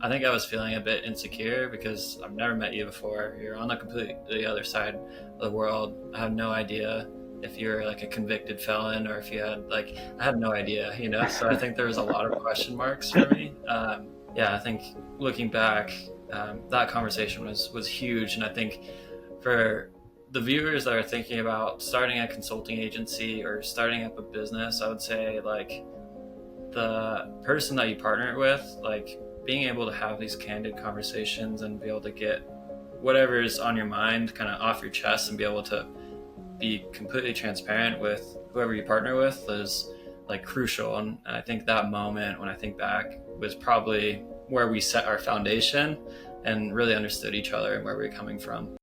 I think I was feeling a bit insecure because I've never met you before. You're on the completely other side of the world. I have no idea if you're like a convicted felon or if you had like, I had no idea, you know? So I think there was a lot of question marks for me. Yeah, I think looking back, that conversation was huge. And I think for the viewers that are thinking about starting a consulting agency or starting up a business, I would say like the person that you partner with, like being able to have these candid conversations and be able to get whatever is on your mind kind of off your chest and be able to be completely transparent with whoever you partner with is like crucial. And I think that moment, when I think back, was probably where we set our foundation and really understood each other and where we were coming from.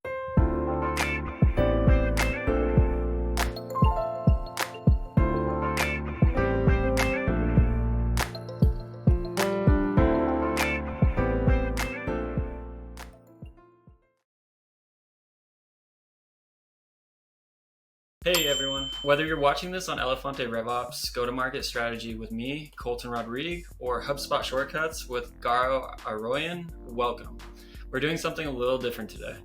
Hey everyone, whether you're watching this on Elefante RevOps go-to-market strategy with me, Colton Rodrigue, or HubSpot shortcuts with Garo Arroyan, welcome. We're doing something a little different today.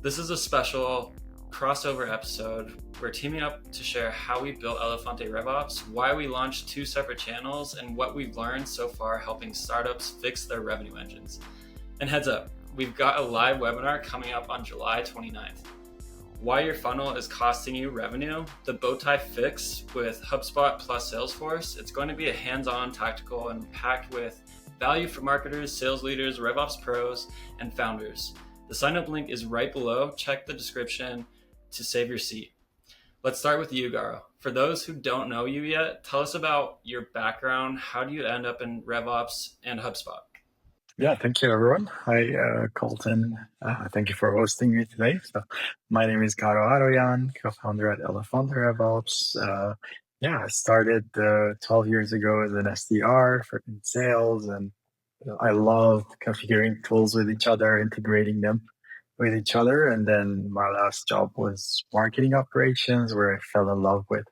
This is a special crossover episode. We're teaming up to share how we built Elefante RevOps, why we launched 2 separate channels, and what we've learned so far helping startups fix their revenue engines. And heads up, we've got a live webinar coming up on July 29th. Why your funnel is costing you revenue, the Bowtie fix with HubSpot plus Salesforce. It's going to be a hands-on, tactical, and packed with value for marketers, sales leaders, RevOps pros, and founders. The sign-up link is right below. Check the description to save your seat. Let's start with you, Garo. For those who don't know you yet, tell us about your background. How do you end up in RevOps and HubSpot? Yeah, thank you, everyone. Hi, Colton. Thank you for hosting me today. So, my name is Garo Arroyan, co-founder at Elefante RevOps. I started 12 years ago as an SDR in sales, and I loved configuring tools with each other, integrating them with each other. And then my last job was marketing operations, where I fell in love with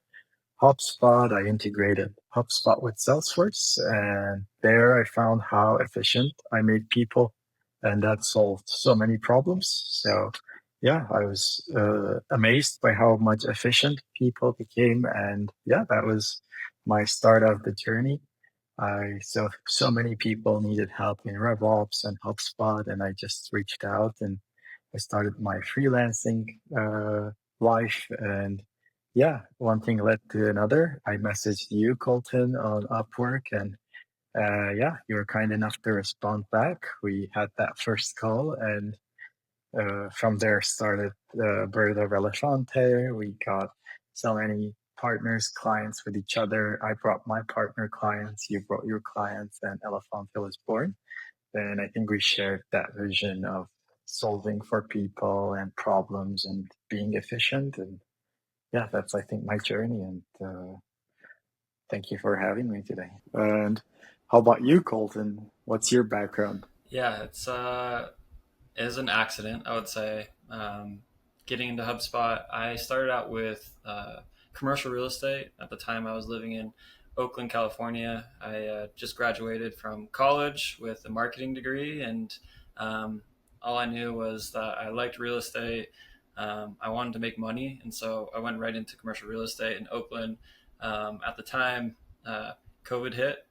HubSpot. I integrated HubSpot with Salesforce, and there I found how efficient I made people, and that solved so many problems. So, yeah, I was amazed by how much efficient people became, and yeah, that was my start of the journey. I saw so many people needed help in RevOps and HubSpot, and I just reached out and I started my freelancing life. And yeah, one thing led to another. I messaged you, Colton, on Upwork, and you were kind enough to respond back. We had that first call, and from there started the birth of Elefante. We got so many partners, clients with each other. I brought my partner clients, you brought your clients, and Elefante was born. And I think we shared that vision of solving for people and problems and being efficient. And yeah, that's, I think, my journey. And thank you for having me today. And how about you, Colton? What's your background? Yeah, it was an accident, I would say. Getting into HubSpot, I started out with commercial real estate. At the time, I was living in Oakland, California. I just graduated from college with a marketing degree, and all I knew was that I liked real estate. I wanted to make money, and so I went right into commercial real estate in Oakland. At the time, COVID hit,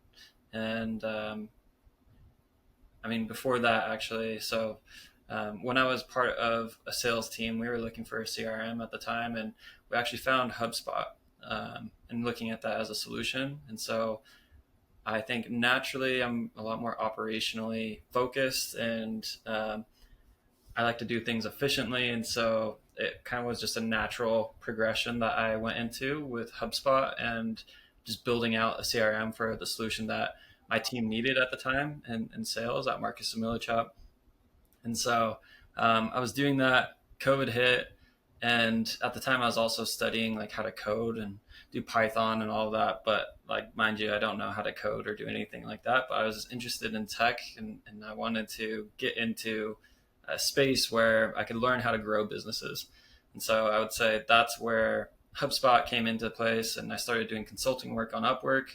and before that, actually. So when I was part of a sales team, we were looking for a CRM at the time, and we actually found HubSpot and looking at that as a solution. And so I think naturally I'm a lot more operationally focused, and I like to do things efficiently. And so it kind of was just a natural progression that I went into with HubSpot and just building out a CRM for the solution that my team needed at the time in sales at Marcus and Millichap. And so I was doing that, COVID hit. And at the time I was also studying like how to code and do Python and all of that. But like, mind you, I don't know how to code or do anything like that, but I was interested in tech, and I wanted to get into a space where I could learn how to grow businesses. And so I would say that's where HubSpot came into place, and I started doing consulting work on Upwork.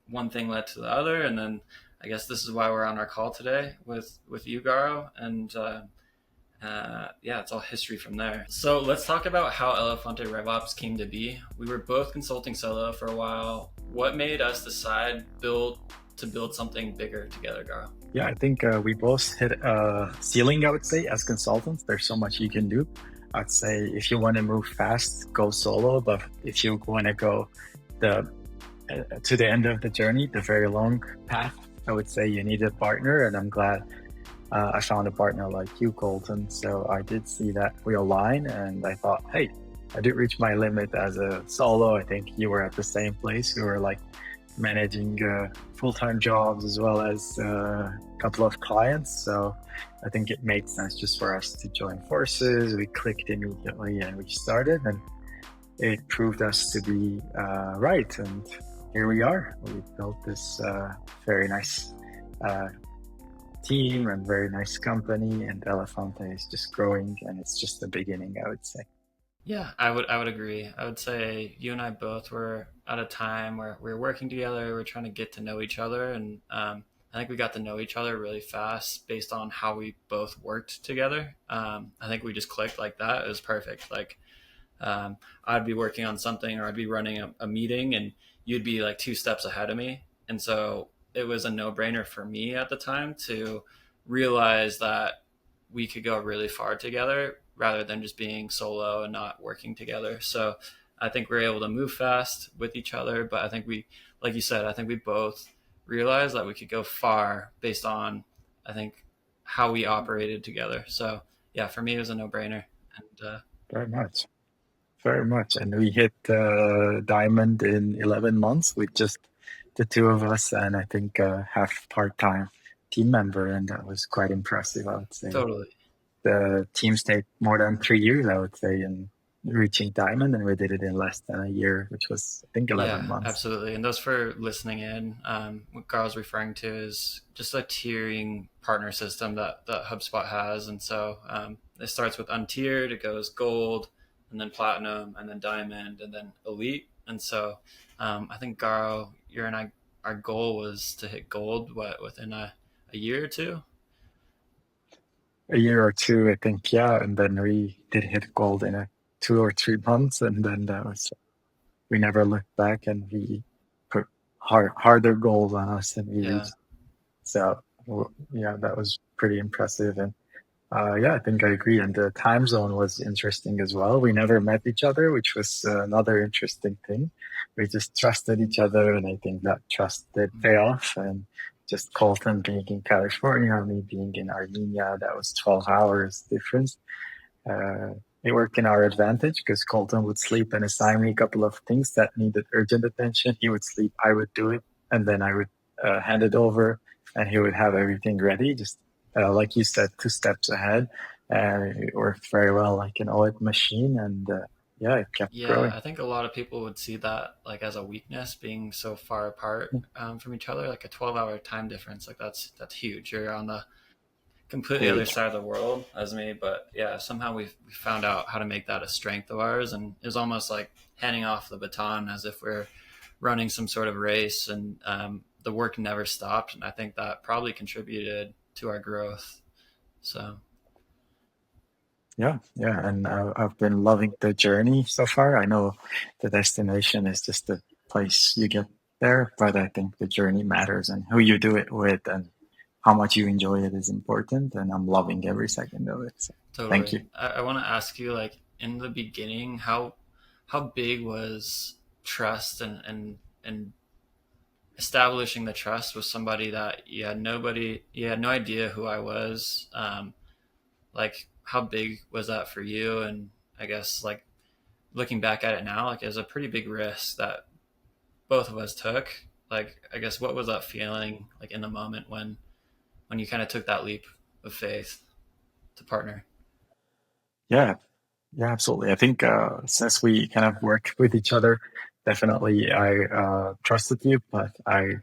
One thing led to the other, and then I guess this is why we're on our call today with you, Garo, and yeah, it's all history from there. So let's talk about how Elefante RevOps came to be. We were both consulting solo for a while. What made us decide to build something bigger together, Garo? Yeah, I think we both hit a ceiling, I would say, as consultants. There's so much you can do. I'd say if you want to move fast, go solo. But if you want to go the to the end of the journey, the very long path, I would say you need a partner. And I'm glad I found a partner like you, Colton. So I did see that we align, and I thought, hey, I did reach my limit as a solo. I think you were at the same place. We were like managing full-time jobs as well as a couple of clients. So I think it made sense just for us to join forces. We clicked immediately and we started, and it proved us to be right. And here we are. We built this very nice team and very nice company, and Elefante is just growing, and it's just the beginning, I would say. Yeah, I would agree. I would say you and I both were at a time where we were working together. We were trying to get to know each other, and I think we got to know each other really fast based on how we both worked together. I think we just clicked like that. It was perfect. Like I'd be working on something, or I'd be running a meeting, and you'd be like two steps ahead of me, and so it was a no brainer for me at the time to realize that we could go really far together rather than just being solo and not working together. So I think we're able to move fast with each other, but I think we, like you said, I think we both realized that we could go far based on, I think, how we operated together. So yeah, for me, it was a no brainer. And Very much. Very much. And we hit Diamond in 11 months with just the two of us, and I think half part-time team member. And that was quite impressive, I would say. totally. The team stayed more than 3 years, I would say, in reaching Diamond, and we did it in less than a year, which was, I think, 11 Yeah, months. absolutely. And those for listening in, what Carl's referring to is just a tiering partner system that HubSpot has. And so it starts with untiered, it goes gold, and then platinum, and then diamond, and then elite. And so I think Garo, you and I, our goal was to hit gold, within a year or two? A year or two, I think, yeah. And then we did hit gold in 2 or 3 months, and then that was, we never looked back, and we put harder goals on us, and we Yeah. reached. So yeah, that was pretty impressive. And yeah, I think I agree. And the time zone was interesting as well. We never met each other, which was another interesting thing. We just trusted each other, and I think that trust did pay off. And just Colton being in California, me being in Armenia, that was 12 hours difference. Uh, it worked in our advantage because Colton would sleep and assign me a couple of things that needed urgent attention. He would sleep, I would do it, and then I would hand it over, and he would have everything ready. Just like you said, 2 steps ahead. It worked very well, like an oiled machine, and yeah, it kept Yeah, growing. I think a lot of people would see that like as a weakness, being so far apart from each other, like a 12-hour time difference. Like that's huge. You're on the completely other Huge. side of the world as me, but yeah, somehow we found out how to make that a strength of ours, and it was almost like handing off the baton as if we're running some sort of race, and the work never stopped, and I think that probably contributed to our growth. So Yeah, yeah, and I've been loving the journey so far. I know the destination is just the place you get there, but I think the journey matters, and who you do it with and how much you enjoy it is important. And I'm loving every second of it. So thank totally. you. I want to ask you, like in the beginning, how big was trust, and establishing the trust with somebody that you had no idea who I was. Like how big was that for you? And I guess like looking back at it now, like it was a pretty big risk that both of us took. Like I guess what was that feeling like in the moment when you kind of took that leap of faith to partner? Yeah, yeah, absolutely. I think since we kind of work with each other, definitely I trusted you, but I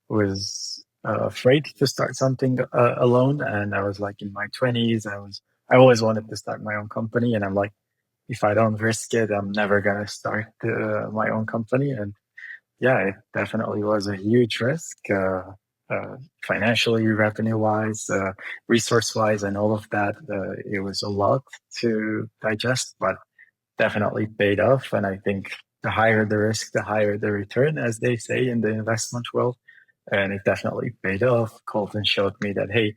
was afraid to start something alone. And I was like in my 20s. I always wanted to start my own company, and I'm like, if I don't risk it, I'm never gonna start my own company. And yeah, it definitely was a huge risk. financially, revenue wise, resource wise, and all of that. It was a lot to digest, but definitely paid off. And I think the higher the risk, the higher the return, as they say in the investment world. And it definitely paid off. Colton showed me that, hey,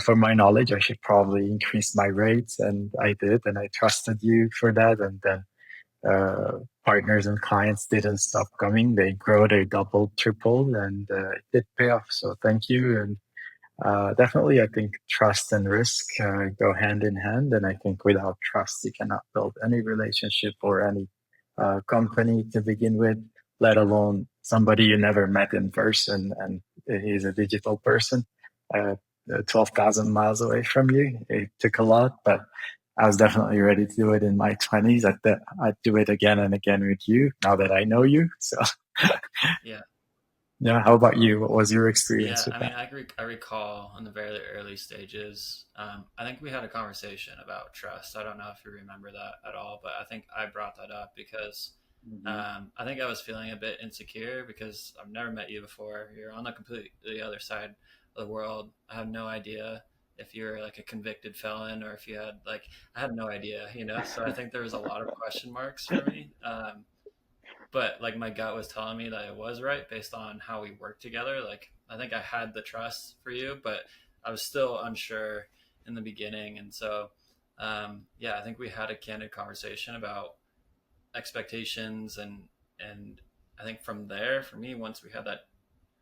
for my knowledge, I should probably increase my rates. And I did. And I trusted you for that. And then partners and clients didn't stop coming. They grow, they doubled, tripled, and it did pay off. So thank you. And definitely, I think trust and risk go hand in hand. And I think without trust, you cannot build any relationship or any company to begin with, let alone somebody you never met in person and he's a digital person, uh, 12,000 miles away from you. It took a lot, but I was definitely ready to do it in my 20s. I'd do it again and again with you now that I know you. So, Yeah. yeah, how about you? What was your experience Yeah, with I mean, that? I recall in the very early stages, I think we had a conversation about trust. I don't know if you remember that at all, but I think I brought that up because Mhm. I think I was feeling a bit insecure because I've never met you before. You're on the completely other side of the world. I have no idea if you're like a convicted felon or if you had like, I had no idea, you know? So I think there was a lot of question marks for me. But like my gut was telling me that it was right based on how we worked together. Like I think I had the trust for you, but I was still unsure in the beginning. And so yeah, I think we had a candid conversation about expectations, and I think from there for me, once we had that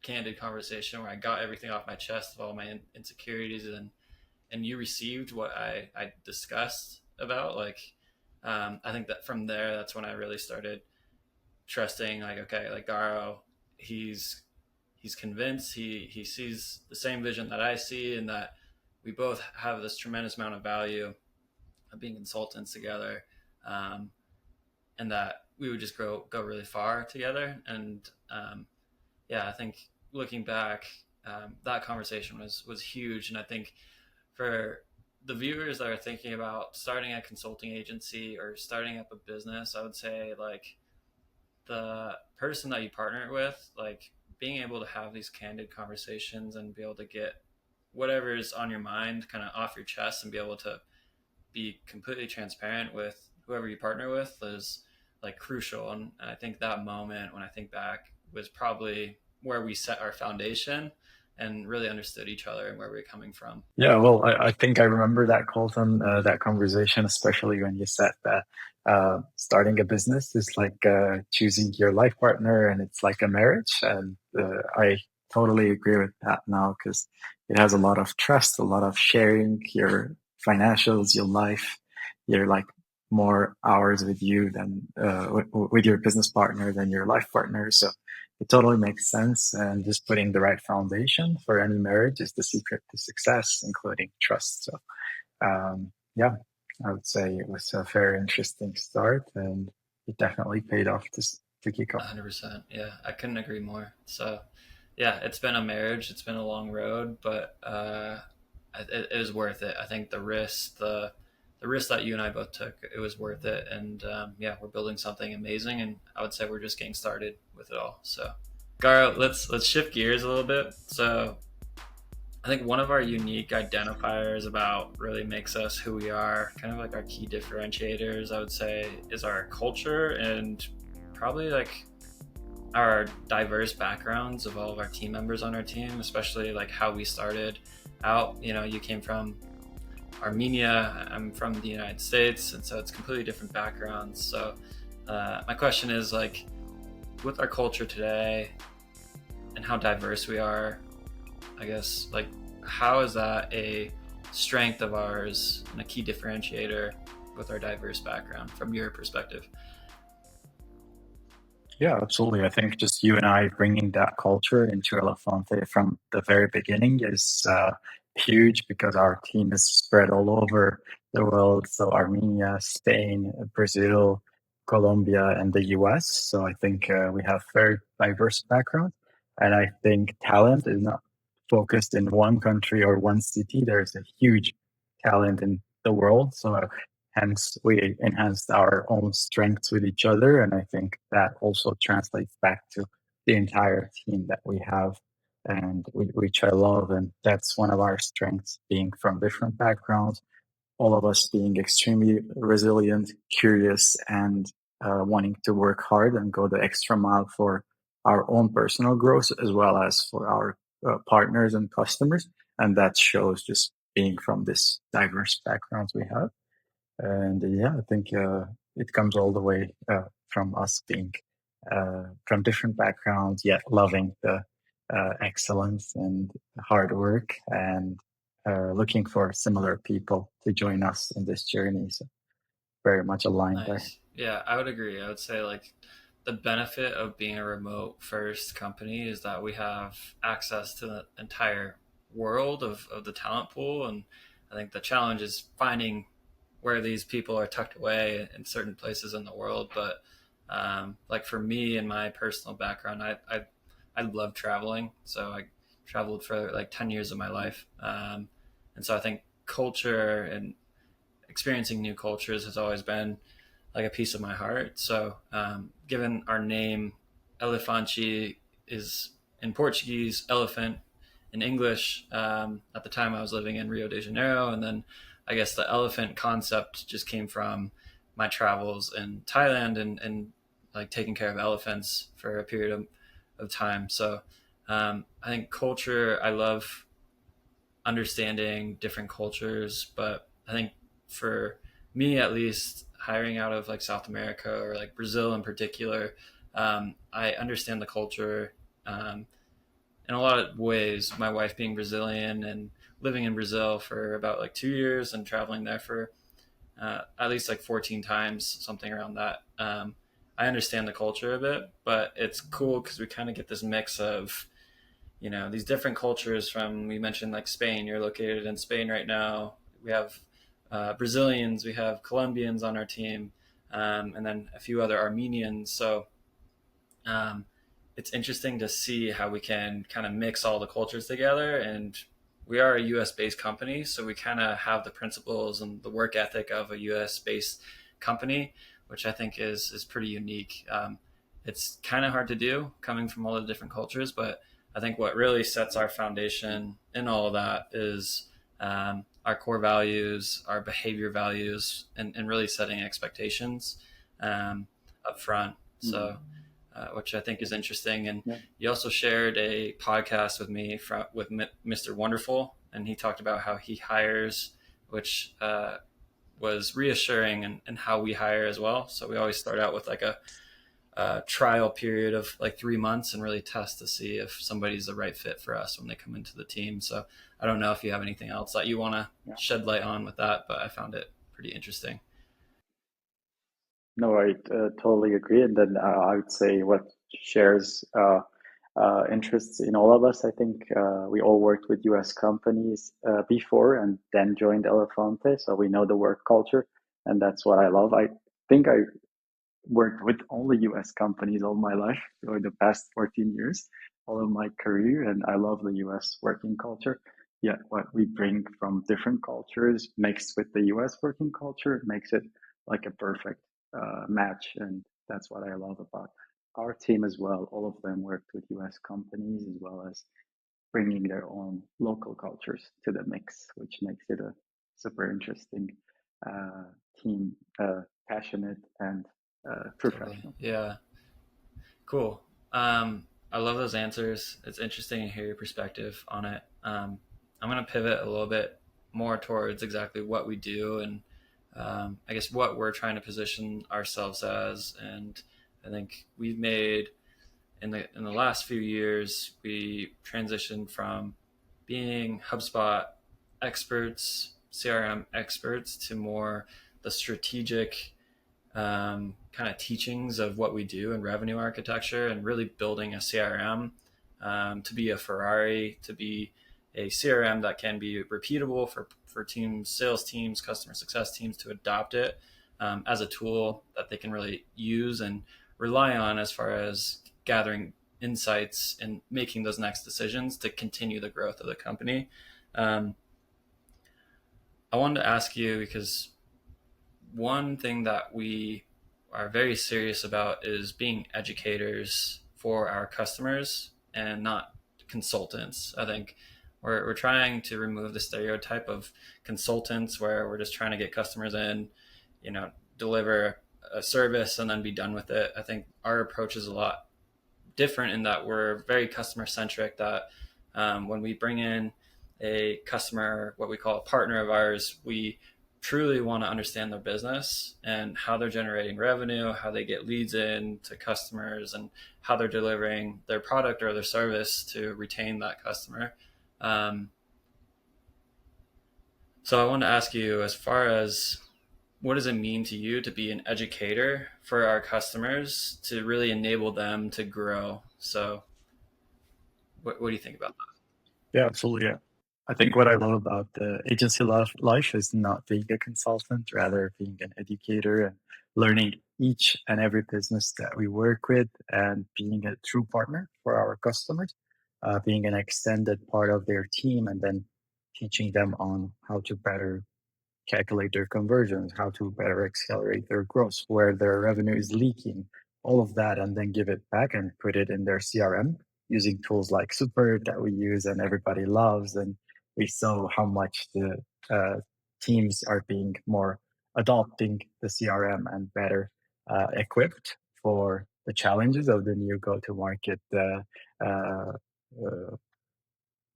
candid conversation where I got everything off my chest of all my insecurities, and you received what I discussed about, like I think that from there, that's when I really started trusting, like, okay, like Garo, he's he's convinced, he sees the same vision that I see, and that we both have this tremendous amount of value of being consultants together, um, and that we would just go really far together. And yeah, I think looking back, that conversation was huge. And I think for the viewers that are thinking about starting a consulting agency or starting up a business, I would say like the person that you partner with, like being able to have these candid conversations and be able to get whatever is on your mind kind of off your chest and be able to be completely transparent with whoever you partner with is like crucial. And I think that moment, when I think back, was probably where we set our foundation and really understood each other and where we were coming from. Yeah, well, I think I remember that, Colton, that conversation, especially when you said that starting a business is like choosing your life partner and it's like a marriage. And I totally agree with that now because it has a lot of trust, a lot of sharing your financials, your life, your like more hours with you than with your business partner than your life partner. So it totally makes sense. And just putting the right foundation for any marriage is the secret to success, including trust. So, yeah, I would say it was a very interesting start and it definitely paid off to kick off. 100%. Yeah, I couldn't agree more. So, yeah, it's been a marriage. It's been a long road, but it was worth it. I think the risk that you and I both took, it was worth it. And yeah, we're building something amazing, and I would say we're just getting started with it all. So, Garo, let's shift gears a little bit. So, I think one of our unique identifiers about really makes us who we are, kind of like our key differentiators, I would say, is our culture and probably like our diverse backgrounds of all of our team members on our team, especially like how we started out. You know, you came from Armenia, I'm from the United States, and so it's completely different backgrounds. So, my question is like, with our culture today and how diverse we are, I guess, like, how is that a strength of ours and a key differentiator with our diverse background from your perspective? Yeah, absolutely. I think just you and I bringing that culture into Elefante from the very beginning is huge because our team is spread all over the world. So Armenia, Spain, Brazil, Colombia, and the US. So I think we have very diverse background. And I think talent is not focused in one country or one city. There's a huge talent in the world. So hence, we enhanced our own strengths with each other. And I think that also translates back to the entire team that we have. and which I love. And that's one of our strengths, being from different backgrounds, all of us being extremely resilient, curious, and wanting to work hard and go the extra mile for our own personal growth as well as for our partners and customers. And that shows just being from this diverse backgrounds we have. And yeah, I think it comes all the way from us being from different backgrounds, yet loving the excellence and hard work and looking for similar people to join us in this journey. So very much aligned there. Nice. Yeah, I would agree. I would say like the benefit of being a remote first company is that we have access to the entire world of the talent pool. And I think the challenge is finding where these people are tucked away in certain places in the world. But like for me and my personal background, I love traveling. So I traveled for like 10 years of my life. And so I think culture and experiencing new cultures has always been like a piece of my heart. So, given our name, elefante is in Portuguese, elephant in English. At the time, I was living in Rio de Janeiro, and then I guess the elephant concept just came from my travels in Thailand and like taking care of elephants for a period of time. So, I think culture. I love understanding different cultures, but I think for me at least, hiring out of like South America or like Brazil in particular, I understand the culture in a lot of ways. My wife being Brazilian and living in Brazil for about like 2 years and traveling there for at least like 14 times, something around that. I understand the culture a bit, but it's cool because we kind of get this mix of these different cultures from, we mentioned like Spain. You're located in Spain right now. We have Brazilians, we have Colombians on our team, and then a few other Armenians. So um, it's interesting to see how we can kind of mix all the cultures together. And we are a US based company, so we kind of have the principles and the work ethic of a US based company, which I think is pretty unique. It's kind of hard to do coming from all the different cultures, but I think what really sets our foundation in all of that is our core values, our behavior values, and really setting expectations up front. So, Mm. which I think is interesting. And Yeah. you also shared a podcast with me with Mr. Wonderful, and he talked about how he hires, which was reassuring, and how we hire as well. So we always start out with like a trial period of like 3 months and really test to see if somebody's the right fit for us when they come into the team. So I don't know if you have anything else that you want to Yeah. shed light on with that, but I found it pretty interesting. No, I totally agree. And then I would say what shares interests in all of us. I think we all worked with US companies before and then joined Elefante. So we know the work culture. And that's what I love. I think I worked with only US companies all my life for the past 14 years, all of my career. And I love the US working culture. Yet what we bring from different cultures mixed with the US working culture makes it like a perfect match. And that's what I love about our team as well. All of them worked with US companies as well as bringing their own local cultures to the mix, which makes it a super interesting uh, team, passionate and Totally. professional. Yeah. Cool. I love those answers. It's interesting to hear your perspective on it. I'm going to pivot a little bit more towards exactly what we do and I guess what we're trying to position ourselves as. And I think we've made in the last few years, we transitioned from being HubSpot experts, CRM experts, to more the strategic kind of teachings of what we do in revenue architecture and really building a CRM to be a Ferrari, to be a CRM that can be repeatable for teams, sales teams, customer success teams to adopt it as a tool that they can really use and rely on as far as gathering insights and making those next decisions to continue the growth of the company. Um, I wanted to ask you because one thing that we are very serious about is being educators for our customers and not consultants. I think we're trying to remove the stereotype of consultants where we're just trying to get customers in, deliver a service and then be done with it. I think our approach is a lot different in that we're very customer centric. That when we bring in a customer, what we call a partner of ours, we truly want to understand their business and how they're generating revenue, how they get leads in to customers, and how they're delivering their product or their service to retain that customer. Um, so I want to ask you, as far as what does it mean to you to be an educator for our customers to really enable them to grow? So what do you think about Yeah, absolutely. Yeah. I think what I love about the agency life is not being a consultant, rather being an educator and learning each and every business that we work with and being a true partner for our customers, being an extended part of their team and then teaching them on how to better calculate their conversions, how to better accelerate their growth, where their revenue is leaking, all of that, and then give it back and put it in their CRM using tools like Super that we use and everybody loves. And we saw how much the teams are being more adopting the CRM and better equipped for the challenges of the new go-to-market uh,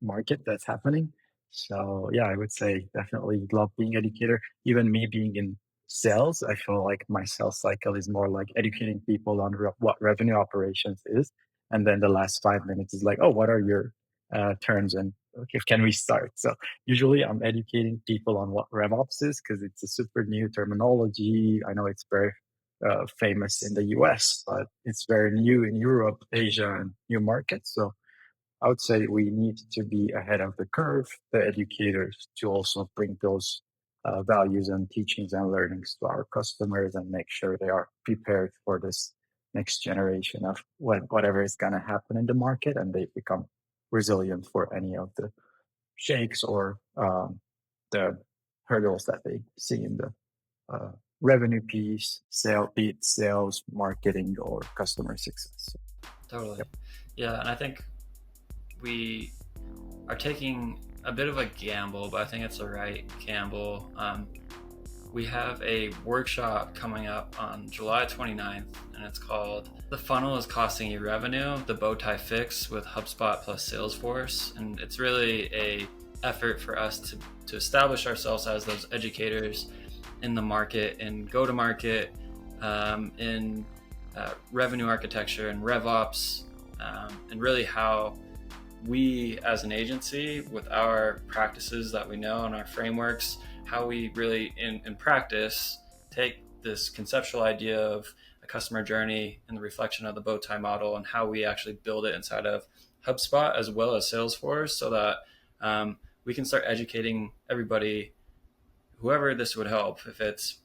market that's happening. So yeah, I would say definitely love being educator. Even me being in sales, I feel like my sales cycle is more like educating people on what revenue operations is, and then the last 5 minutes is like, oh, what are your terms and okay, can we start? So usually I'm educating people on what RevOps is because it's a super new terminology. I know it's very famous in the US, but it's very new in Europe, Asia, and new markets. So I would say we need to be ahead of the curve, the educators, to also bring those values and teachings and learnings to our customers and make sure they are prepared for this next generation of whatever is going to happen in the market and they become resilient for any of the shakes or the hurdles that they see in the uh, revenue piece, be it sales, marketing, or customer success. that? Totally. Yep. Yeah, and I think we are taking a bit of a gamble, but I think it's the right gamble. We have a workshop coming up on July 29th, and it's called The Funnel is Costing You Revenue, the Bowtie Fix with HubSpot plus Salesforce. And it's really a effort for us to establish ourselves as those educators in the market, in go-to-market, in revenue architecture and RevOps, and really how we as an agency, with our practices that we know and our frameworks, how we really in practice take this conceptual idea of a customer journey and the reflection of the bow tie model and how we actually build it inside of HubSpot as well as Salesforce, so that we can start educating everybody, whoever this would help, if it's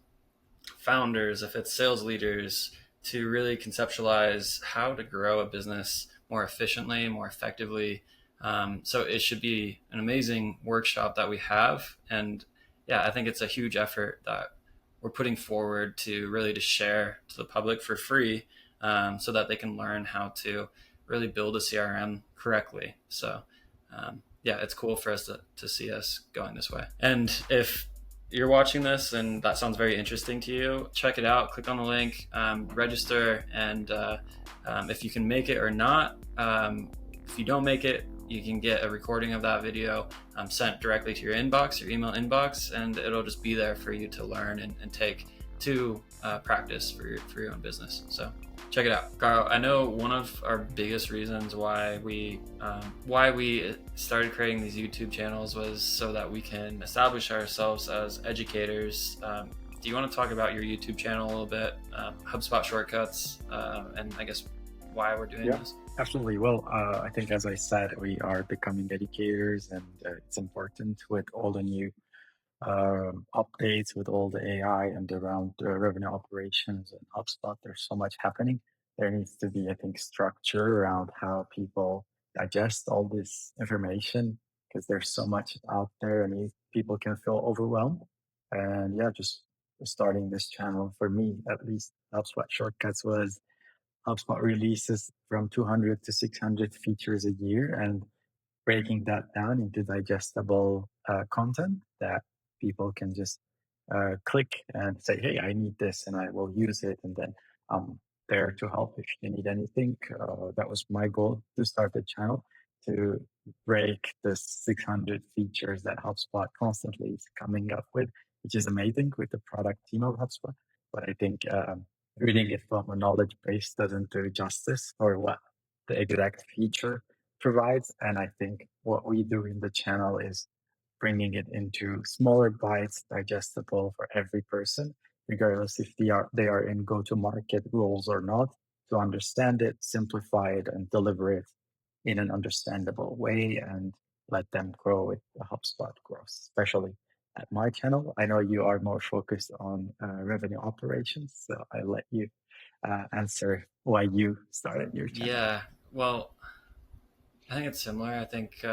founders, if it's sales leaders, to really conceptualize how to grow a business more efficiently, more effectively. So it should be an amazing workshop that we have. And yeah, I think it's a huge effort that we're putting forward to really to share to the public for free, so that they can learn how to really build a CRM correctly. So yeah, it's cool for us to see us going this way. And if you're watching this and that sounds very interesting to you, check it out, click on the link, register, and if you can make it or not, if you don't make it, you can get a recording of that video sent directly to your inbox, your email inbox, and it'll just be there for you to learn and take to practice for your own business. So check it out. Carl, I know one of our biggest reasons why we started creating these YouTube channels was so that we can establish ourselves as educators. Do you want to talk about your YouTube channel a little bit, HubSpot shortcuts, and I guess why we're doing this? Absolutely. Well, I think, as I said, we are becoming educators, and it's important with all the new updates, with all the AI and around revenue operations and HubSpot. There's so much happening. There needs to be, I think, structure around how people digest all this information because there's so much out there and people can feel overwhelmed. And yeah, just starting this channel for me, at least, HubSpot Shortcuts was HubSpot releases from 200 to 600 features a year, and breaking that down into digestible content that people can just click and say, hey, I need this and I will use it. And then I'm there to help if you need anything. That was my goal to start the channel, to break the 600 features that HubSpot constantly is coming up with, which is amazing with the product team of HubSpot. But I think reading it from a knowledge base doesn't do justice for what the exact feature provides. And I think what we do in the channel is bringing it into smaller bites, digestible for every person, regardless if they are in go-to-market roles or not, to understand it, simplify it, and deliver it in an understandable way and let them grow with the HubSpot growth, especially at my channel. I know you are more focused on revenue operations, so I'll let you answer why you started your channel. Yeah, well, I think it's similar. I think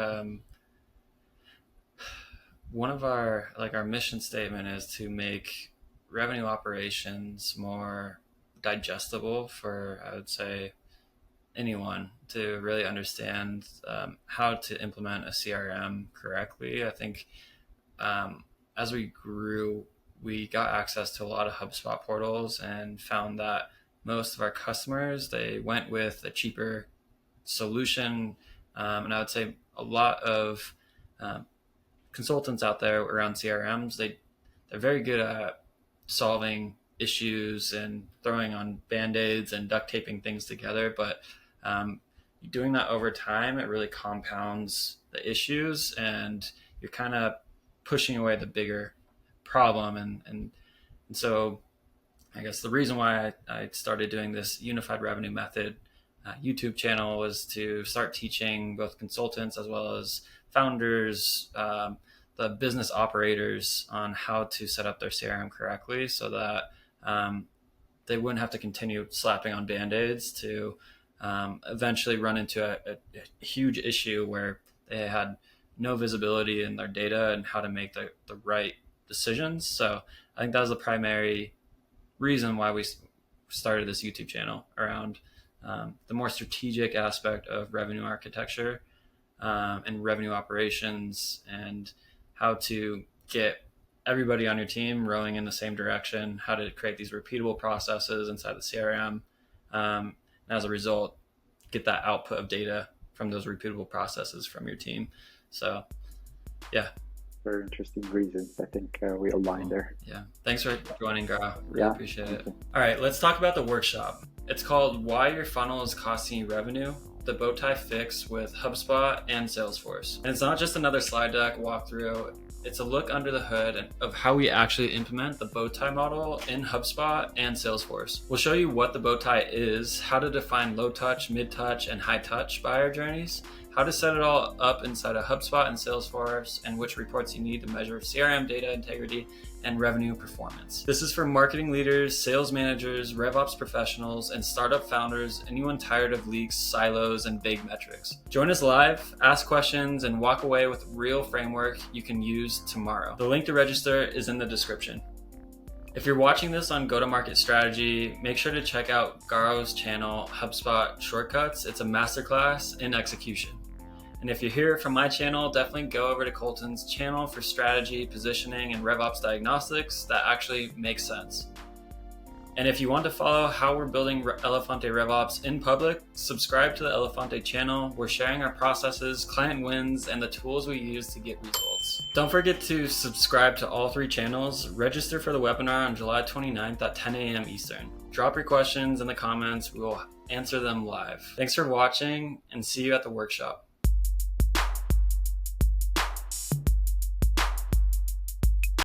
one of our mission statement is to make revenue operations more digestible for, I would say, anyone to really understand how to implement a CRM correctly. I think as we grew, we got access to a lot of HubSpot portals and found that most of our customers, they went with a cheaper solution. And I would say a lot of consultants out there around CRMs, they're very good at solving issues and throwing on band-aids and duct taping things together. But doing that over time, it really compounds the issues and you're kind of pushing away the bigger problem. And so I guess the reason why I started doing this unified revenue method YouTube channel was to start teaching both consultants as well as founders, the business operators on how to set up their CRM correctly so that they wouldn't have to continue slapping on band-aids to eventually run into a huge issue where they had no visibility in their data and how to make the right decisions. So I think that was the primary reason why we started this YouTube channel around the more strategic aspect of revenue architecture and revenue operations and how to get everybody on your team rowing in the same direction, how to create these repeatable processes inside the CRM. And as a result, get that output of data from those repeatable processes from your team. So, yeah. Very interesting reasons. I think we align there. Yeah. Thanks for joining, Gara. Really appreciate it. You. All right, let's talk about the workshop. It's called Why Your Funnel is Costing You Revenue, the Bowtie Fix with HubSpot and Salesforce. And it's not just another slide deck walkthrough. It's a look under the hood of how we actually implement the Bowtie model in HubSpot and Salesforce. We'll show you what the Bowtie is, how to define low touch, mid touch, and high touch buyer journeys, how to set it all up inside of HubSpot and Salesforce, and which reports you need to measure CRM data integrity and revenue performance. This is for marketing leaders, sales managers, RevOps professionals, and startup founders, anyone tired of leaks, silos, and vague metrics. Join us live, ask questions, and walk away with real framework you can use tomorrow. The link to register is in the description. If you're watching this on Go-to-Market Strategy, make sure to check out Garo's channel, HubSpot Shortcuts. It's a masterclass in execution. And if you're here from my channel, definitely go over to Colton's channel for strategy, positioning, and RevOps diagnostics that actually makes sense. And if you want to follow how we're building Elefante RevOps in public, subscribe to the Elefante channel. We're sharing our processes, client wins, and the tools we use to get results. Don't forget to subscribe to all 3 channels. Register for the webinar on July 29th at 10 a.m. Eastern. Drop your questions in the comments. We will answer them live. Thanks for watching and see you at the workshop.